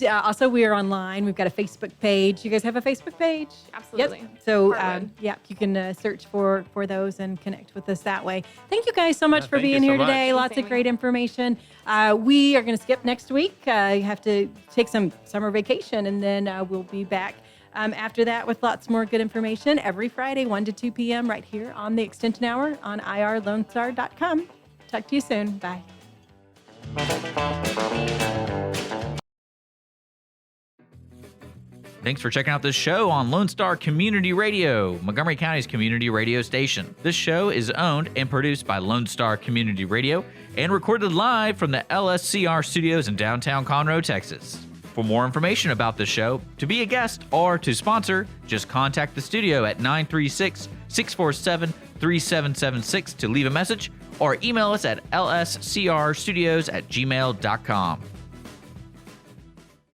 also, we are online. We've got a Facebook page. You guys have a Facebook page? Absolutely. Yep. So, Heartwood. you can search for those and connect with us that way. Thank you guys so much for thank you being so here much. today. Lots of great information. We are going to skip next week. You have to take some summer vacation, and then we'll be back after that with lots more good information every Friday, 1 to 2 p.m. right here on the Extension Hour on irlonestar.com. Talk to you soon. Bye. Thanks for checking out this show on Lone Star Community Radio, Montgomery County's community radio station. This show is owned and produced by Lone Star Community Radio and recorded live from the LSCR studios in downtown Conroe, Texas. For more information about the show, to be a guest, or to sponsor, just contact the studio at 936-647-3776 to leave a message, or email us at lscrstudios@gmail.com.